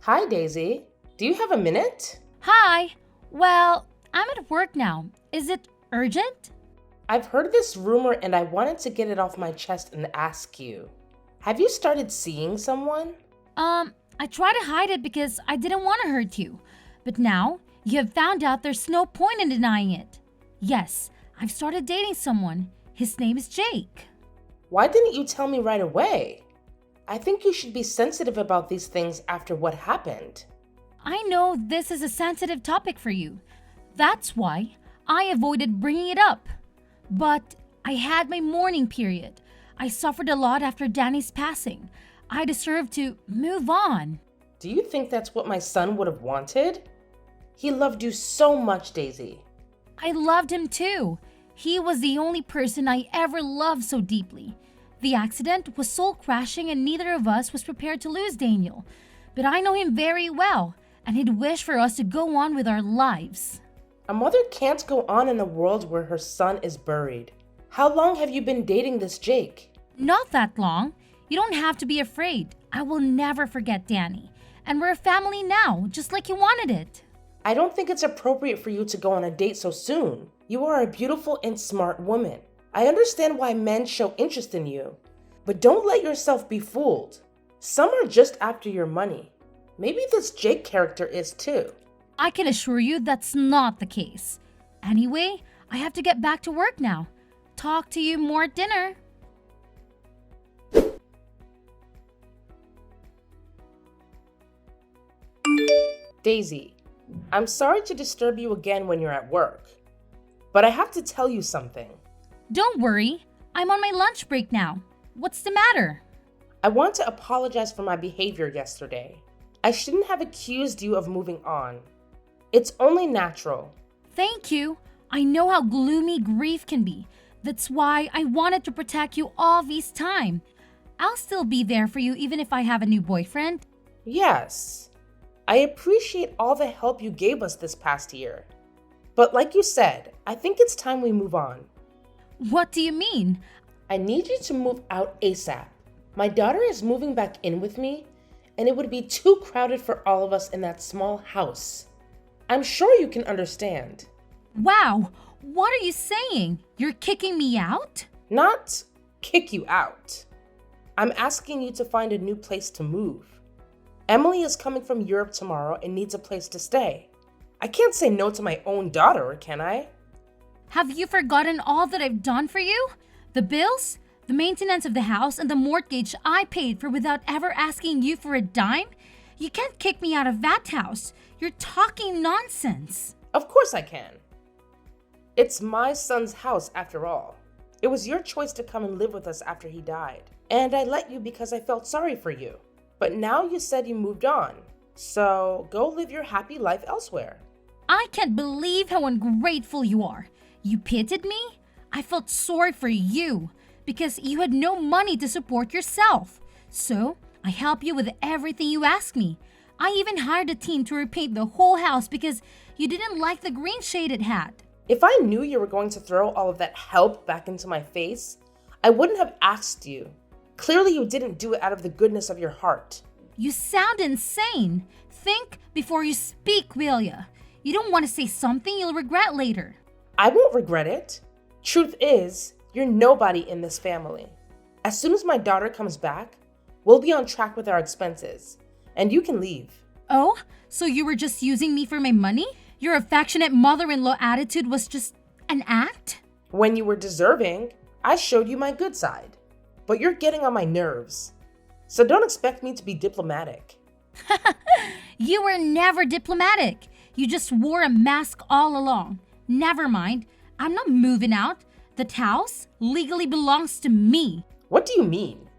Hi, Daisy. Do you have a minute? Hi. Well, I'm at work now. Is it urgent? I've heard this rumor and I wanted to get it off my chest and ask you. Have you started seeing someone? I tried to hide it because I didn't want to hurt you. But now you have found out there's no point in denying it. Yes, I've started dating someone. His name is Jake. Why didn't you tell me right away? I think you should be sensitive about these things after what happened. I know this is a sensitive topic for you. That's why I avoided bringing it up. But I had my mourning period. I suffered a lot after Danny's passing. I deserve to move on. Do you think that's what my son would have wanted? He loved you so much, Daisy. I loved him too. He was the only person I ever loved so deeply. The accident was soul crashing and neither of us was prepared to lose Daniel. But I know him very well and he'd wish for us to go on with our lives. A mother can't go on in a world where her son is buried. How long have you been dating this Jake? Not that long. You don't have to be afraid. I will never forget Danny. And we're a family now, just like you wanted it. I don't think it's appropriate for you to go on a date so soon. You are a beautiful and smart woman. I understand why men show interest in you, but don't let yourself be fooled. Some are just after your money. Maybe this Jake character is too. I can assure you that's not the case. Anyway, I have to get back to work now. Talk to you more at dinner. Daisy, I'm sorry to disturb you again when you're at work, but I have to tell you something. Don't worry. I'm on my lunch break now. What's the matter? I want to apologize for my behavior yesterday. I shouldn't have accused you of moving on. It's only natural. Thank you. I know how gloomy grief can be. That's why I wanted to protect you all this time. I'll still be there for you even if I have a new boyfriend. Yes, I appreciate all the help you gave us this past year. But like you said, I think it's time we move on. What do you mean? I need you to move out ASAP. My daughter is moving back in with me, and it would be too crowded for all of us in that small house. I'm sure you can understand. Wow, what are you saying? You're kicking me out? Not kick you out. I'm asking you to find a new place to move. Emily is coming from Europe tomorrow and needs a place to stay. I can't say no to my own daughter, can I? Have you forgotten all that I've done for you? The bills, the maintenance of the house, and the mortgage I paid for without ever asking you for a dime? You can't kick me out of that house. You're talking nonsense. Of course I can. It's my son's house after all. It was your choice to come and live with us after he died. And I let you because I felt sorry for you. But now you said you moved on. So go live your happy life elsewhere. I can't believe how ungrateful you are. You pitied me? I felt sorry for you because you had no money to support yourself. So I helped you with everything you asked me. I even hired a team to repaint the whole house because you didn't like the green shade it had. If I knew you were going to throw all of that help back into my face, I wouldn't have asked you. Clearly you didn't do it out of the goodness of your heart. You sound insane. Think before you speak, will ya? You don't want to say something you'll regret later. I won't regret it. Truth is, you're nobody in this family. As soon as my daughter comes back, we'll be on track with our expenses, and you can leave. Oh, so you were just using me for my money? Your affectionate mother-in-law attitude was just an act? When you were deserving, I showed you my good side. But you're getting on my nerves. So don't expect me to be diplomatic. You were never diplomatic. You just wore a mask all along. Never mind. I'm not moving out. That house legally belongs to me. What do you mean?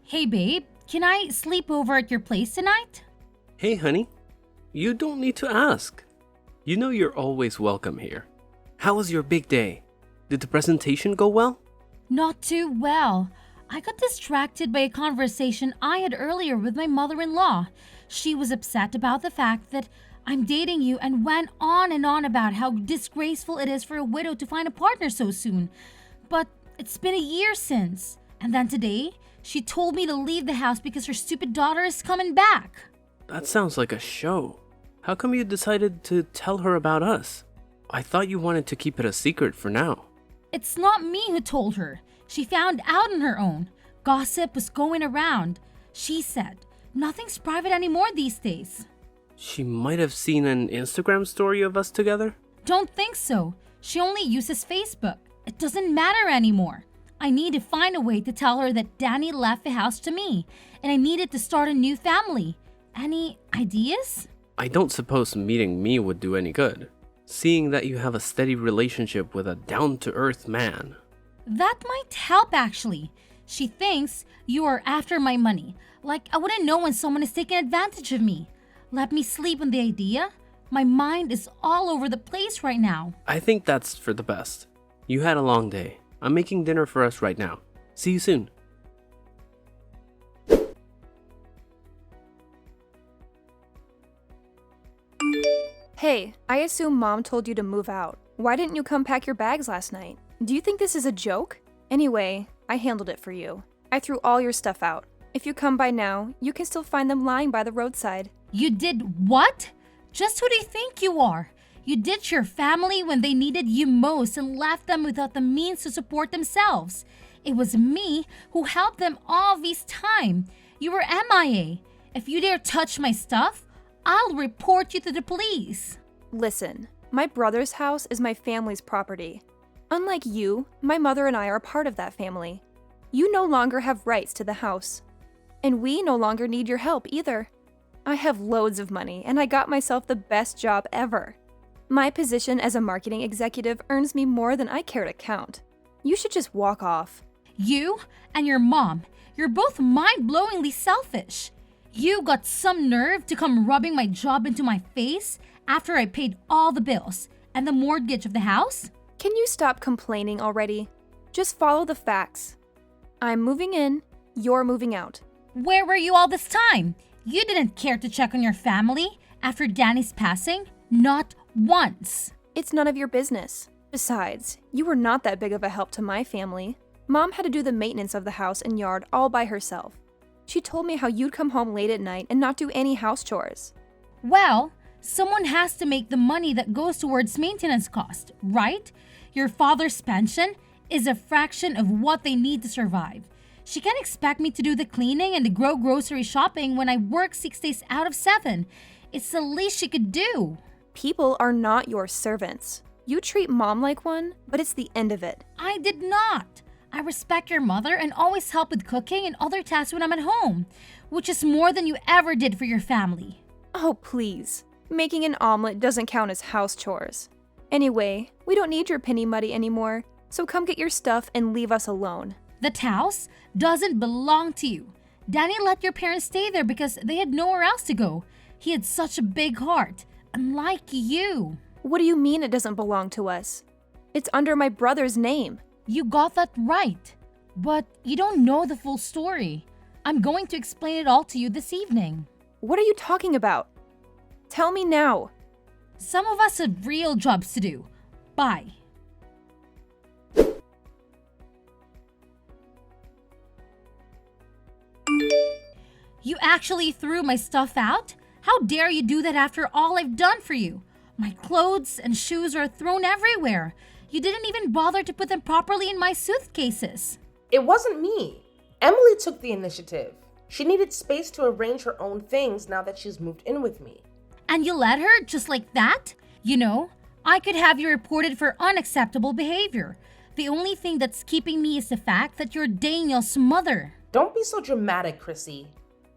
Hey babe, can I sleep over at your place tonight? Hey honey, you don't need to ask. You know you're always welcome here. How was your big day? Did the presentation go well? Not too well. I got distracted by a conversation I had earlier with my mother-in-law. She was upset about the fact that I'm dating you and went on and on about how disgraceful it is for a widow to find a partner so soon. But It's been a year since. And then today, she told me to leave the house because her stupid daughter is coming back. That sounds like a show. How come you decided to tell her about us? I thought you wanted to keep it a secret for now. It's not me who told her. She found out on her own. Gossip was going around. She said, nothing's private anymore these days. She might have seen an Instagram story of us together? Don't think so. She only uses Facebook. It doesn't matter anymore. I need to find a way to tell her that Danny left the house to me, and I needed to start a new family. Any ideas? I don't suppose meeting me would do any good, seeing that you have a steady relationship with a down-to-earth man. That might help actually. She thinks you are after my money. Like I wouldn't know when someone is taking advantage of me. Let me sleep on the idea. My mind is all over the place right now. I think that's for the best. You had a long day. I'm making dinner for us right now. See you soon. Hey, I assume Mom told you to move out. Why didn't you come pack your bags last night? Do you think this is a joke? Anyway, I handled it for you. I threw all your stuff out. If you come by now, you can still find them lying by the roadside. You did what? Just who do you think you are? You ditched your family when they needed you most and left them without the means to support themselves. It was me who helped them all this time. You were MIA. If you dare touch my stuff, I'll report you to the police. Listen, my brother's house is my family's property. Unlike you, my mother and I are part of that family. You no longer have rights to the house. And we no longer need your help either. I have loads of money and I got myself the best job ever. My position as a marketing executive earns me more than I care to count. You should just walk off. You and your mom, you're both mind-blowingly selfish. You got some nerve to come rubbing my job into my face after I paid all the bills and the mortgage of the house? Can you stop complaining already? Just follow the facts. I'm moving in, you're moving out. Where were you all this time? You didn't care to check on your family after Danny's passing? Not once. It's none of your business. Besides, you were not that big of a help to my family. Mom had to do the maintenance of the house and yard all by herself. She told me how you'd come home late at night and not do any house chores. Well, someone has to make the money that goes towards maintenance cost, right? Your father's pension is a fraction of what they need to survive. She can't expect me to do the cleaning and the grocery shopping when I work 6 days out of 7. It's the least she could do. People are not your servants. You treat Mom like one, but it's the end of it. I did not. I respect your mother and always help with cooking and other tasks when I'm at home, which is more than you ever did for your family. Oh, please. Making an omelet doesn't count as house chores. Anyway, we don't need your penny money anymore, so come get your stuff and leave us alone. That house doesn't belong to you. Danny let your parents stay there because they had nowhere else to go. He had such a big heart, unlike you. What do you mean it doesn't belong to us? It's under my brother's name. You got that right, but you don't know the full story. I'm going to explain it all to you this evening. What are you talking about? Tell me now. Some of us have real jobs to do. Bye. You actually threw my stuff out? How dare you do that after all I've done for you? My clothes and shoes are thrown everywhere. You didn't even bother to put them properly in my suitcases. It wasn't me. Emily took the initiative. She needed space to arrange her own things now that she's moved in with me. And you let her just like that? You know, I could have you reported for unacceptable behavior. The only thing that's keeping me is the fact that you're Daniel's mother. Don't be so dramatic, Chrissy.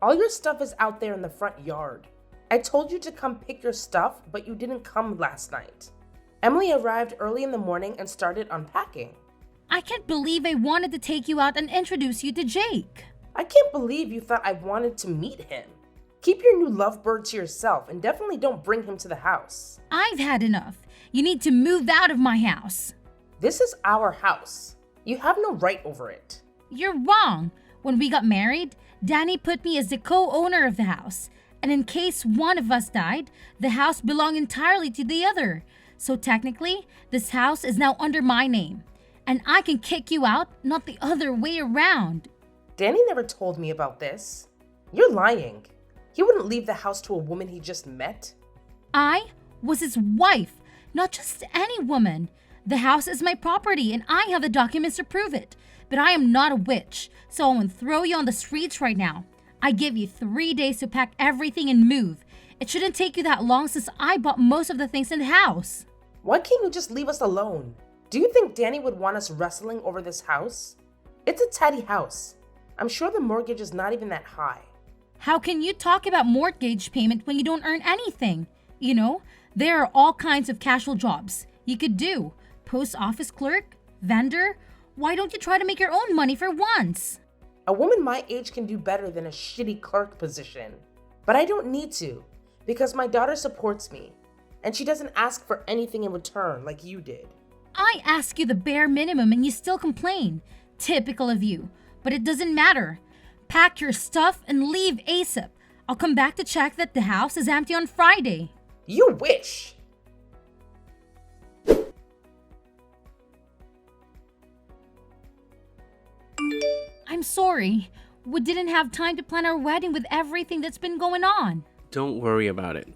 All your stuff is out there in the front yard. I told you to come pick your stuff, but you didn't come last night. Emily arrived early in the morning and started unpacking. I can't believe I wanted to take you out and introduce you to Jake. I can't believe you thought I wanted to meet him. Keep your new lovebird to yourself and definitely don't bring him to the house. I've had enough. You need to move out of my house. This is our house. You have no right over it. You're wrong. When we got married, Danny put me as the co-owner of the house. And in case one of us died, the house belonged entirely to the other. So technically, this house is now under my name. and I can kick you out, not the other way around. Danny never told me about this. You're lying. He wouldn't leave the house to a woman he just met. I was his wife, not just any woman. The house is my property and I have the documents to prove it. But I am not a witch, so I won't throw you on the streets right now. I give you 3 days to pack everything and move. It shouldn't take you that long since I bought most of the things in the house. Why can't you just leave us alone? Do you think Danny would want us wrestling over this house? It's a tidy house. I'm sure the mortgage is not even that high. How can you talk about mortgage payment when you don't earn anything? You know, there are all kinds of casual jobs you could do. Post office clerk, vendor. Why don't you try to make your own money for once? A woman my age can do better than a shitty clerk position. But I don't need to, because my daughter supports me, and she doesn't ask for anything in return like you did. I ask you the bare minimum and you still complain. Typical of you. But it doesn't matter. Pack your stuff and leave ASAP. I'll come back to check that the house is empty on Friday. You wish! I'm sorry. We didn't have time to plan our wedding with everything that's been going on. Don't worry about it.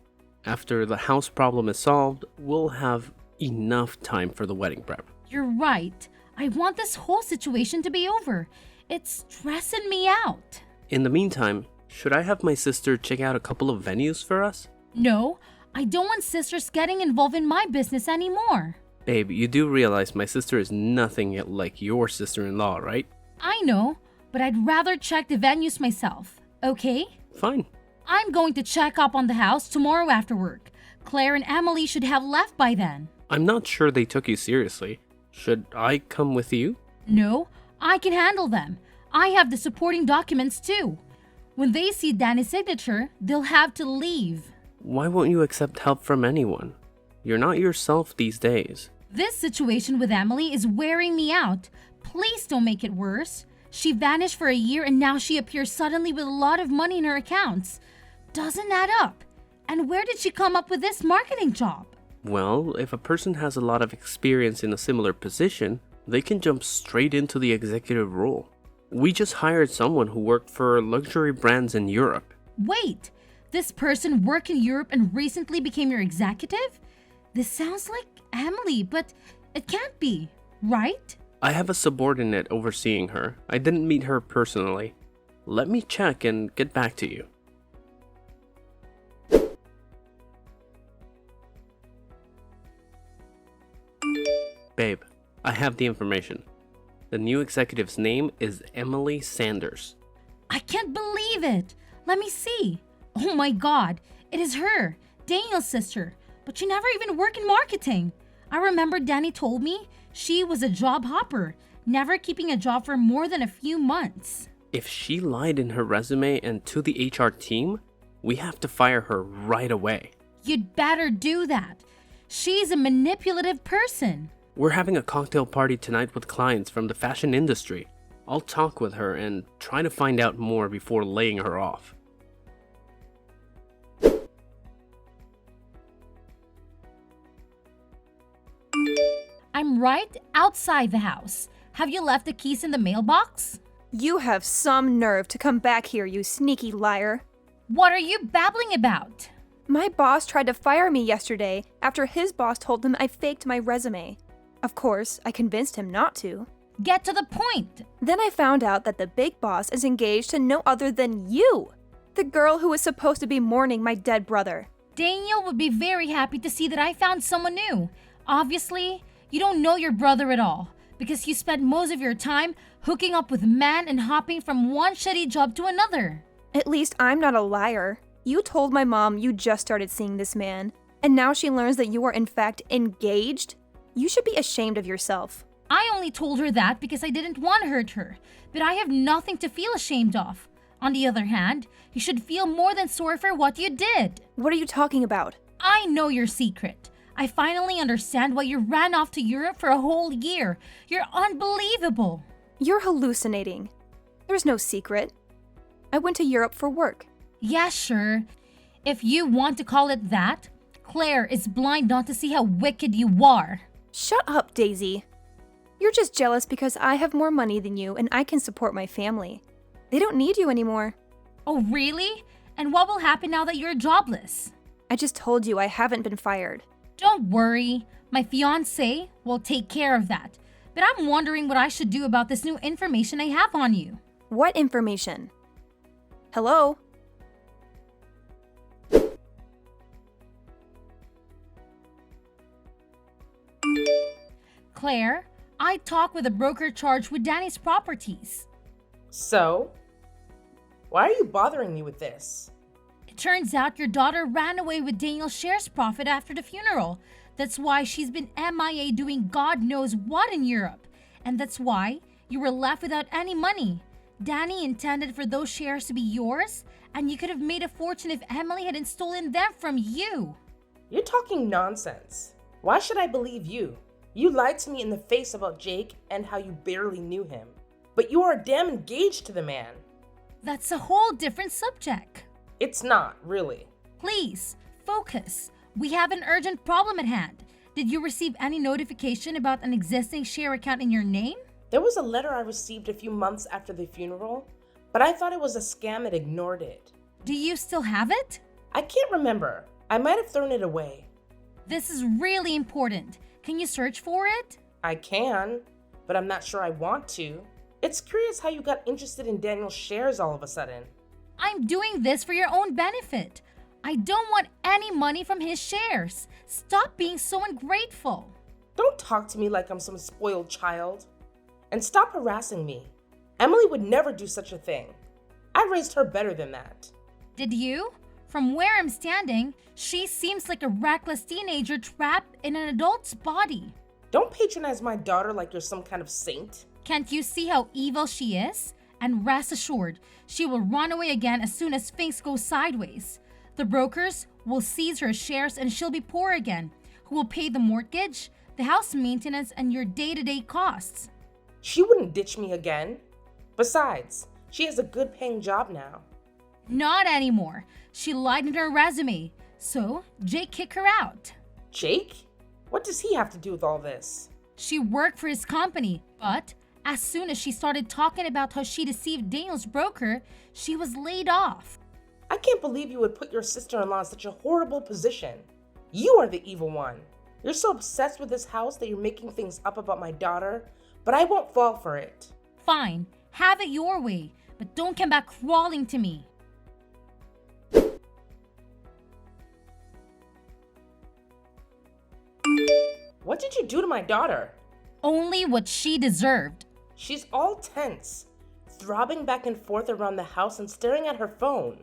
After the house problem is solved, we'll have enough time for the wedding prep. You're right. I want this whole situation to be over. It's stressing me out. In the meantime, should I have my sister check out a couple of venues for us? No, I don't want sisters getting involved in my business anymore. Babe, you do realize my sister is nothing like your sister-in-law, right? I know, but I'd rather check the venues myself, okay? Fine. I'm going to check up on the house tomorrow after work. Claire and Emily should have left by then. I'm not sure they took you seriously. Should I come with you? No, I can handle them. I have the supporting documents too. When they see Danny's signature, they'll have to leave. Why won't you accept help from anyone? You're not yourself these days. This situation with Emily is wearing me out. Please don't make it worse. She vanished for a year and now she appears suddenly with a lot of money in her accounts. Doesn't add up. And where did she come up with this marketing job? Well, if a person has a lot of experience in a similar position, they can jump straight into the executive role. We just hired someone who worked for luxury brands in Europe. Wait, this person worked in Europe and recently became your executive? This sounds like Emily, but it can't be, right? I have a subordinate overseeing her. I didn't meet her personally. Let me check and get back to you. Babe, I have the information. The new executive's name is Emily Sanders. I can't believe it. Let me see. Oh my god, it is her, Daniel's sister. But she never even worked in marketing. I remember Danny told me she was a job hopper, never keeping a job for more than a few months. If she lied in her resume and to the HR team, we have to fire her right away. You'd better do that. She's a manipulative person. We're having a cocktail party tonight with clients from the fashion industry. I'll talk with her and try to find out more before laying her off. I'm right outside the house. Have you left the keys in the mailbox? You have some nerve to come back here, you sneaky liar. What are you babbling about? My boss tried to fire me yesterday after his boss told him I faked my resume. Of course, I convinced him not to. Get to the point. Then I found out that the big boss is engaged to no other than you, the girl who was supposed to be mourning my dead brother. Daniel would be very happy to see that I found someone new. Obviously, you don't know your brother at all because you spent most of your time hooking up with men and hopping from one shitty job to another. At least I'm not a liar. You told my mom you just started seeing this man, and now she learns that you are in fact engaged? You should be ashamed of yourself. I only told her that because I didn't want to hurt her, but I have nothing to feel ashamed of. On the other hand, you should feel more than sorry for what you did. What are you talking about? I know your secret. I finally understand why you ran off to Europe for a whole year. You're unbelievable. You're hallucinating. There's no secret. I went to Europe for work. Yeah, sure. If you want to call it that, Claire is blind not to see how wicked you are. Shut up, Daisy. You're just jealous because I have more money than you and I can support my family. They don't need you anymore. Oh, really? And what will happen now that you're jobless? I just told you I haven't been fired. Don't worry. My fiancé will take care of that. But I'm wondering what I should do about this new information I have on you. What information? Hello? Claire, I talked with a broker charged with Danny's properties. So? Why are you bothering me with this? It turns out your daughter ran away with Daniel's shares profit after the funeral. That's why she's been MIA doing God knows what in Europe. And that's why you were left without any money. Danny intended for those shares to be yours, and you could have made a fortune if Emily hadn't stolen them from you. You're talking nonsense. Why should I believe you? You lied to me in the face about Jake and how you barely knew him. But you are damn engaged to the man. That's a whole different subject. It's not, really. Please, focus. We have an urgent problem at hand. Did you receive any notification about an existing share account in your name? There was a letter I received a few months after the funeral, but I thought it was a scam and ignored it. Do you still have it? I can't remember. I might have thrown it away. This is really important. Can you search for it? I can, but I'm not sure I want to. It's curious how you got interested in Daniel's shares all of a sudden. I'm doing this for your own benefit. I don't want any money from his shares. Stop being so ungrateful. Don't talk to me like I'm some spoiled child. And stop harassing me. Emily would never do such a thing. I raised her better than that. Did you? From where I'm standing, she seems like a reckless teenager trapped in an adult's body. Don't patronize my daughter like you're some kind of saint. Can't you see how evil she is? And rest assured, she will run away again as soon as things go sideways. The brokers will seize her shares and she'll be poor again, who will pay the mortgage, the house maintenance, and your day-to-day costs. She wouldn't ditch me again. Besides, she has a good paying job now. Not anymore. She lied in her resume, so Jake kicked her out. Jake? What does he have to do with all this? She worked for his company, but as soon as she started talking about how she deceived Daniel's broker, she was laid off. I can't believe you would put your sister-in-law in such a horrible position. You are the evil one. You're so obsessed with this house that you're making things up about my daughter, but I won't fall for it. Fine, have it your way, but don't come back crawling to me. What did you do to my daughter? Only what she deserved. She's all tense, throbbing back and forth around the house and staring at her phone.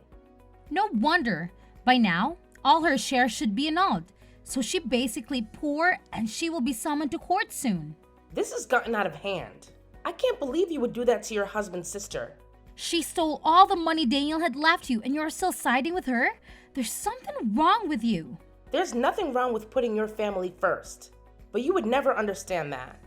No wonder. By now, all her shares should be annulled. So she basically poor and she will be summoned to court soon. This has gotten out of hand. I can't believe you would do that to your husband's sister. She stole all the money Daniel had left you and you're still siding with her? There's something wrong with you. There's nothing wrong with putting your family first, but you would never understand that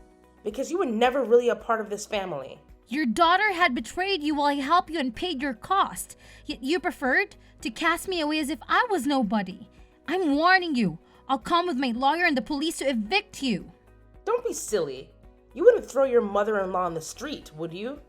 because you were never really a part of this family. Your daughter had betrayed you while I helped you and paid your cost, yet you preferred to cast me away as if I was nobody. I'm warning you. I'll come with my lawyer and the police to evict you. Don't be silly. You wouldn't throw your mother-in-law on the street, would you?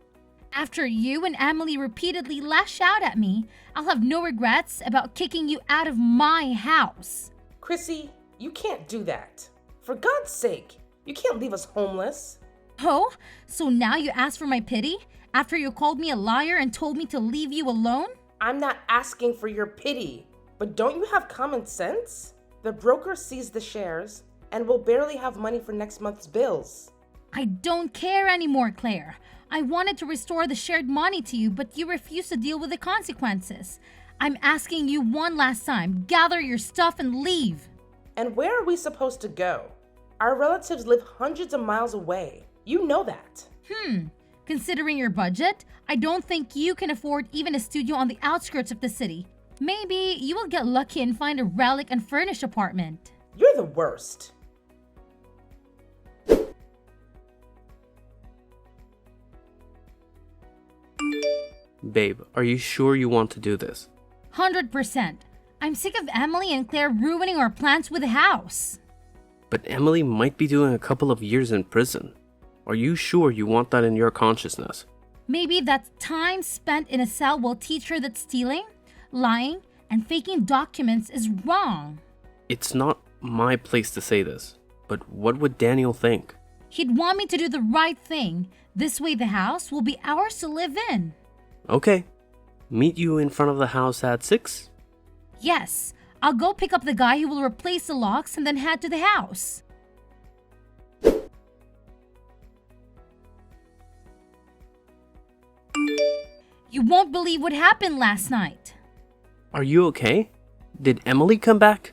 After you and Emily repeatedly lash out at me, I'll have no regrets about kicking you out of my house. Chrissy, you can't do that. For God's sake, you can't leave us homeless. Oh, so now you ask for my pity after you called me a liar and told me to leave you alone? I'm not asking for your pity, but don't you have common sense? The broker seized the shares and will barely have money for next month's bills. I don't care anymore, Claire. I wanted to restore the shared money to you, but you refused to deal with the consequences. I'm asking you one last time, gather your stuff and leave. And where are we supposed to go? Our relatives live hundreds of miles away. You know that. Considering your budget, I don't think you can afford even a studio on the outskirts of the city. Maybe you will get lucky and find a relic and furnished apartment. You're the worst. Babe, are you sure you want to do this? 100%. I'm sick of Emily and Claire ruining our plans with the house. But Emily might be doing a couple of years in prison. Are you sure you want that in your consciousness? Maybe that time spent in a cell will teach her that stealing, lying, and faking documents is wrong. It's not my place to say this, but what would Daniel think? He'd want me to do the right thing. This way the house will be ours to live in. Okay. Meet you in front of the house at 6? Yes, I'll go pick up the guy who will replace the locks and then head to the house. You won't believe what happened last night. Are you okay? Did Emily come back?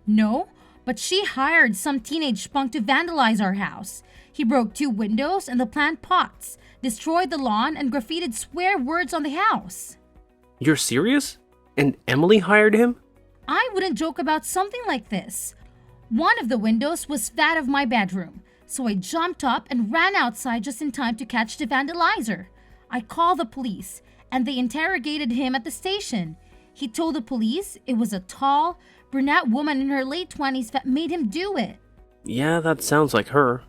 No, but she hired some teenage punk to vandalize our house. He broke 2 windows and the plant pots, destroyed the lawn, and graffitied swear words on the house. You're serious? And Emily hired him? I wouldn't joke about something like this. One of the windows was that of my bedroom, so I jumped up and ran outside just in time to catch the vandalizer. I called the police, and they interrogated him at the station. He told the police it was a tall, brunette woman in her late 20s that made him do it. Yeah, that sounds like her.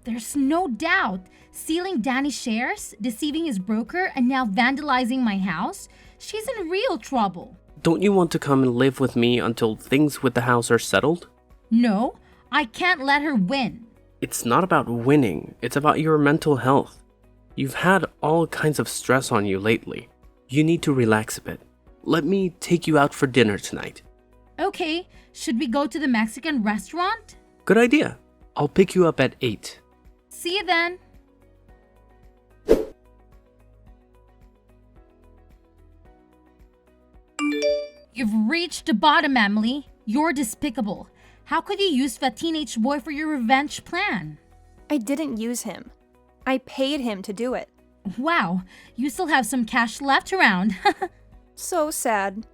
There's no doubt. Stealing Danny's shares, deceiving his broker, and now vandalizing my house? She's in real trouble. Don't you want to come and live with me until things with the house are settled? No, I can't let her win. It's not about winning, it's about your mental health. You've had all kinds of stress on you lately. You need to relax a bit. Let me take you out for dinner tonight. Okay, should we go to the Mexican restaurant? Good idea. I'll pick you up at 8. See you then. You've reached the bottom, Emily. You're despicable. How could you use that teenage boy for your revenge plan? I didn't use him. I paid him to do it. Wow, you still have some cash left around. So sad.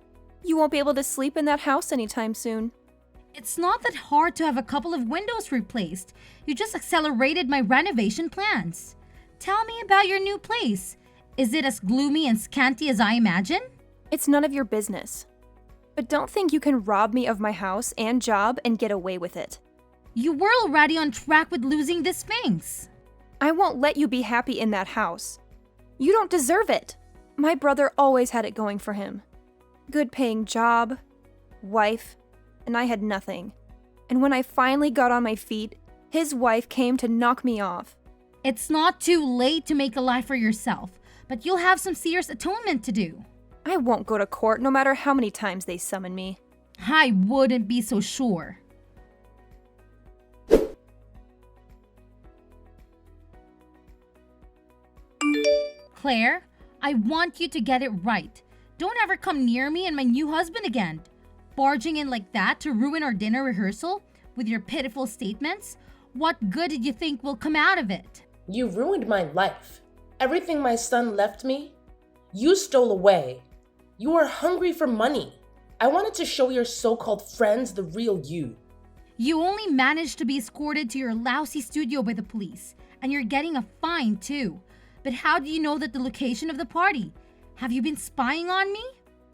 You won't be able to sleep in that house anytime soon. It's not that hard to have a couple of windows replaced. You just accelerated my renovation plans. Tell me about your new place. Is it as gloomy and scanty as I imagine? It's none of your business. But don't think you can rob me of my house and job and get away with it. You were already on track with losing the Sphinx. I won't let you be happy in that house. You don't deserve it. My brother always had it going for him. Good paying job, wife, and I had nothing. And when I finally got on my feet, his wife came to knock me off. It's not too late to make a life for yourself, but you'll have some serious atonement to do. I won't go to court no matter how many times they summon me. I wouldn't be so sure. Claire, I want you to get it right. Don't ever come near me and my new husband again. Barging in like that to ruin our dinner rehearsal with your pitiful statements? What good did you think will come out of it? You ruined my life. Everything my son left me, you stole away. You are hungry for money. I wanted to show your so-called friends the real you. You only managed to be escorted to your lousy studio by the police, and you're getting a fine too. But how do you know that the location of the party? Have you been spying on me?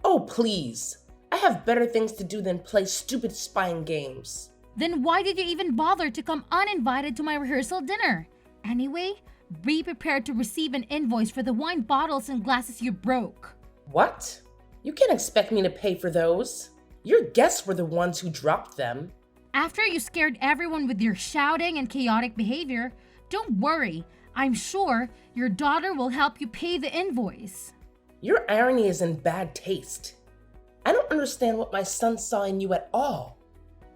Oh, please. I have better things to do than play stupid spying games. Then why did you even bother to come uninvited to my rehearsal dinner? Anyway, be prepared to receive an invoice for the wine bottles and glasses you broke. What? You can't expect me to pay for those. Your guests were the ones who dropped them. After you scared everyone with your shouting and chaotic behavior, don't worry. I'm sure your daughter will help you pay the invoice. Your irony is in bad taste. I don't understand what my son saw in you at all.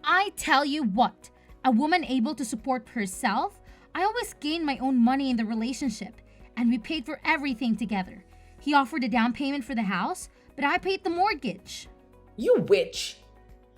I tell you what, a woman able to support herself, I always gain my own money in the relationship, and we paid for everything together. He offered a down payment for the house, but I paid the mortgage. You witch.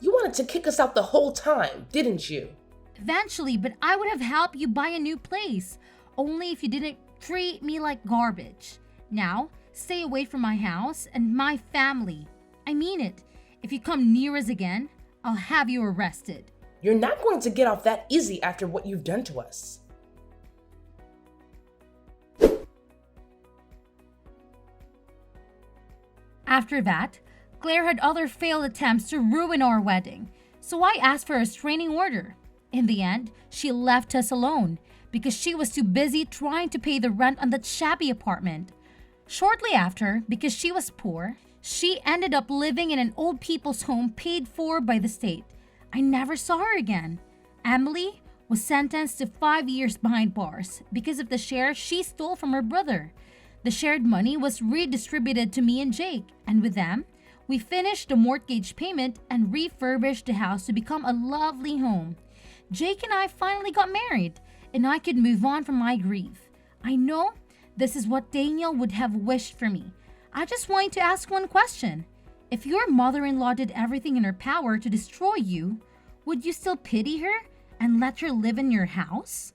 You wanted to kick us out the whole time, didn't you? Eventually, but I would have helped you buy a new place, only if you didn't treat me like garbage. Now, stay away from my house and my family. I mean it. If you come near us again, I'll have you arrested. You're not going to get off that easy after what you've done to us. After that, Claire had other failed attempts to ruin our wedding, so I asked for a restraining order. In the end, she left us alone because she was too busy trying to pay the rent on that shabby apartment. Shortly after, because she was poor, she ended up living in an old people's home paid for by the state. I never saw her again. Emily was sentenced to 5 years behind bars because of the shares she stole from her brother. The shared money was redistributed to me and Jake, and with them, we finished the mortgage payment and refurbished the house to become a lovely home. Jake and I finally got married, and I could move on from my grief. I know this is what Daniel would have wished for me. I just wanted to ask one question. If your mother-in-law did everything in her power to destroy you, would you still pity her and let her live in your house?